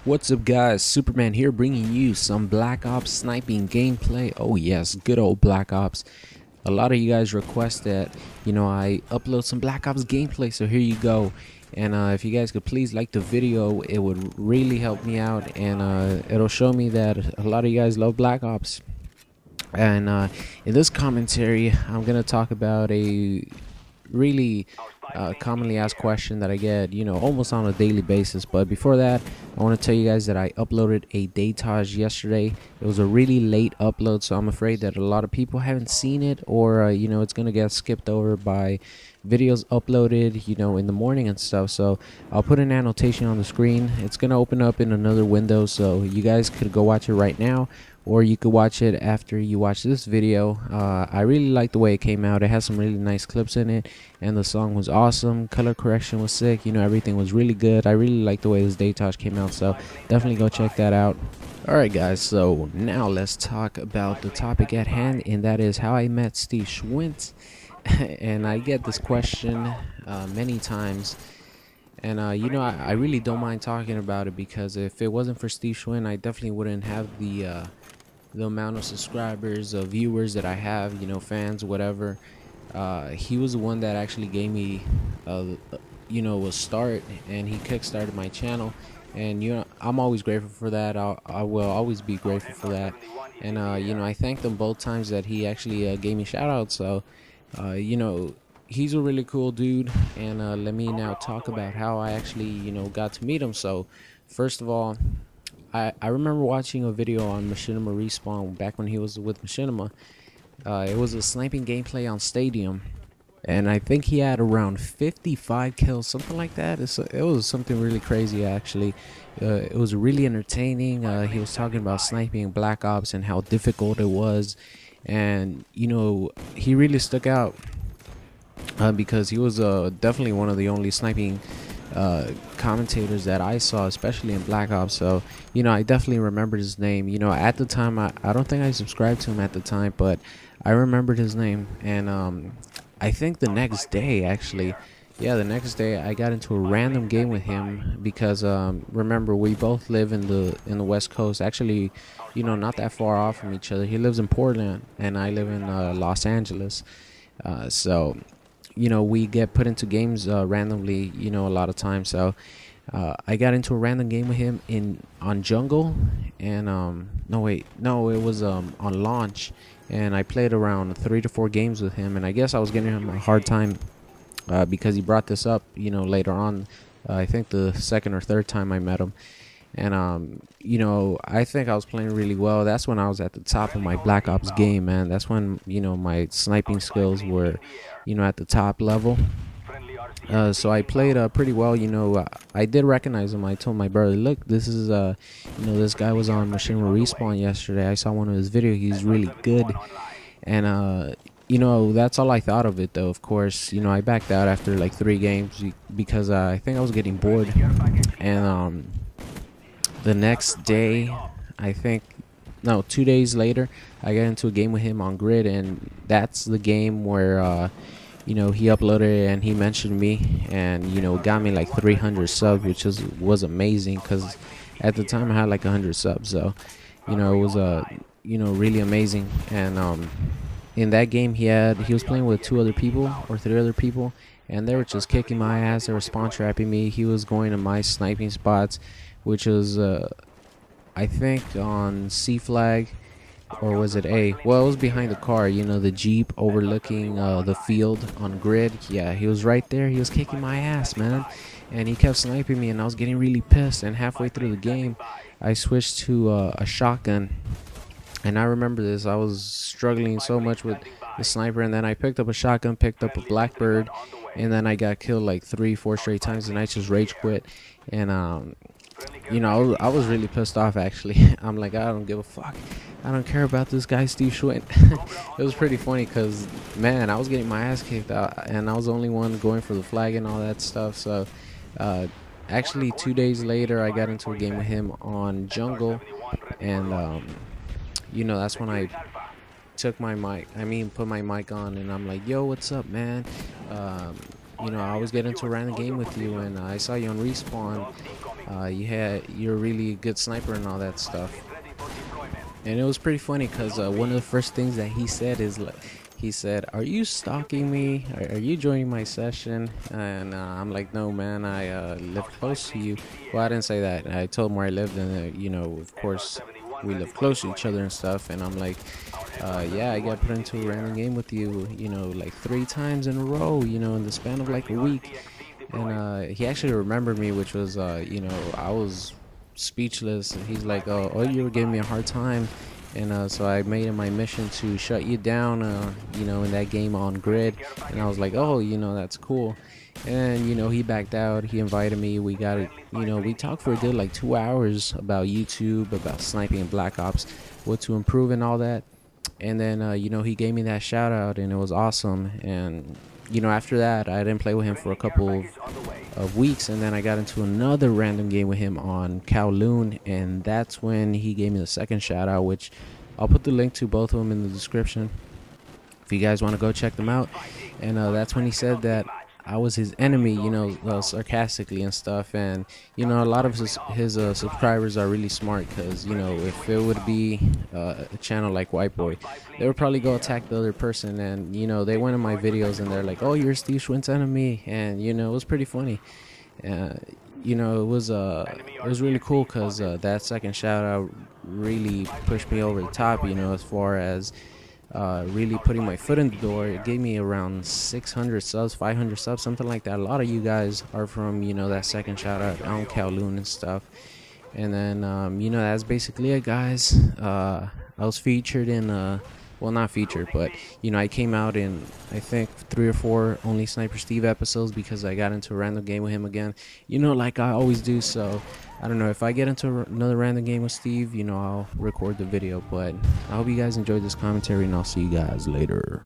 What's up guys, Superman here bringing you some Black Ops sniping gameplay. Oh yes, good old Black Ops. A lot of you guys requested, I upload some Black Ops gameplay, so here you go. And if you guys could please like the video, it would really help me out, and it'll show me that a lot of you guys love Black Ops. And in this commentary, I'm gonna talk about a really commonly asked question that I get, almost on a daily basis. But before that, I want to tell you guys that I uploaded a datage yesterday. It was a really late upload, so I'm afraid that a lot of people haven't seen it, or it's gonna get skipped over by videos uploaded in the morning and stuff. So I'll put an annotation on the screen. It's gonna open up in another window, so you guys could go watch it right now, or you could watch it after you watch this video. I really like the way it came out. It has some really nice clips in it, and the song was awesome. Color correction was sick. Everything was really good. I really like the way this datage came out, so definitely go check that out. Alright guys, so now let's talk about the topic at hand, and that is how I met SteveSchwindt. And I get this question many times, and I really don't mind talking about it, because if it wasn't for SteveSchwindt, I definitely wouldn't have the amount of subscribers, viewers that I have, fans, whatever. He was the one that actually gave me a start, and he kickstarted my channel, and I'm always grateful for that. I will always be grateful for that. And I thanked him both times that he actually gave me shout outs. So he's a really cool dude, and let me now talk about how I actually got to meet him. So first of all, I remember watching a video on Machinima Respawn back when he was with Machinima. It was a sniping gameplay on Stadium, and I think he had around 55 kills, something like that. It was something really crazy, actually. It was really entertaining. He was talking about sniping Black Ops and how difficult it was, and he really stuck out because he was definitely one of the only sniping commentators that I saw, especially in Black Ops. So I definitely remembered his name. At the time, I don't think I subscribed to him at the time, but I remembered his name. And I think the next day, actually, the next day I got into a random game with him, because remember, we both live in the West Coast, actually, not that far off from each other. He lives in Portland and I live in Los Angeles. So we get put into games randomly, a lot of times. So I got into a random game with him on Jungle, and no, it was on Launch, and I played around 3 to 4 games with him, and I guess I was giving him a hard time because he brought this up later on. I think the second or third time I met him. And I think I was playing really well. That's when I was at the top of my Black Ops game, man. That's when my sniping skills were at the top level. So I played pretty well. I did recognize him. I told my brother, look, this is this guy was on Machinima Respawn yesterday. I saw one of his videos. He's really good. And that's all I thought of it, though. Of course, I backed out after like 3 games because I think I was getting bored. And the next day, I think, no, 2 days later, I got into a game with him on Grid, and that's the game where he uploaded it and he mentioned me, and got me like 300 subs, which was amazing, because at the time I had like 100 subs. So it was really amazing. And in that game, he was playing with 2 other people or 3 other people, and they were just kicking my ass. They were spawn trapping me. He was going to my sniping spots, which was I think on C flag, or was it A? Well, it was behind the car, the Jeep overlooking the field on Grid. Yeah, he was right there. He was kicking my ass, man, and he kept sniping me, and I was getting really pissed. And halfway through the game, I switched to a shotgun, and I remember this. I was struggling so much with the sniper, and then I picked up a shotgun, picked up a Blackbird, and then I got killed like 3-4 straight times, and I just rage quit. And I was really pissed off, actually. I'm like, I don't give a fuck. I don't care about this guy, SteveSchwindt. It was pretty funny because, man, I was getting my ass kicked out, and I was the only one going for the flag and all that stuff. So, actually, 2 days later, I got into a game with him on Jungle, and, that's when I took my mic. Put my mic on, and I'm like, yo, what's up, man? you know, I always get into a random game with you, and I saw you on respawn. You're a really good sniper and all that stuff. And it was pretty funny because one of the first things that he said is like, he said, "Are you stalking me? Are you joining my session?" And I'm like, "No, man. I live close to you." Well, I didn't say that. I told him where I lived, and you know, of course, we live close to each other and stuff. And I'm like, "Yeah, I got put into a random game with you, you know, like 3 times in a row, you know, in the span of like a week." And he actually remembered me, which was, you know, I was speechless. And he's like, "Oh, you were giving me a hard time." And so I made it my mission to shut you down, you know, in that game on grid. And I was like, "Oh, you know, that's cool." And you know, he backed out. He invited me. We got it. You know, we talked for a good like 2 hours about YouTube, about sniping and Black Ops, what to improve and all that. And then you know, he gave me that shout out, and it was awesome. And you know, after that, I didn't play with him for a couple of weeks, and then I got into another random game with him on Kowloon, and that's when he gave me the second shout out, which I'll put the link to both of them in the description if you guys want to go check them out. And that's when he said that I was his enemy, you know, sarcastically and stuff. And you know, a lot of his subscribers are really smart, because you know, if it would be a channel like White Boy, they would probably go attack the other person. And you know, they went in my videos and they're like, "Oh, you're SteveSchwindt's enemy," and you know, it was pretty funny. You know, it was really cool, because that second shout out really pushed me over the top, you know, as far as really putting my foot in the door. It gave me around 600 subs, 500 subs, something like that. A lot of you guys are from, you know, that second shout out on Kowloon and stuff. And then you know, that's basically it, guys. I was featured in well, not featured, but you know, I came out in I think 3 or 4 Only Sniper Steve episodes, because I got into a random game with him again, you know, like I always do. So I don't know, if I get into another random game with Steve, you know, I'll record the video. But I hope you guys enjoyed this commentary, and I'll see you guys later.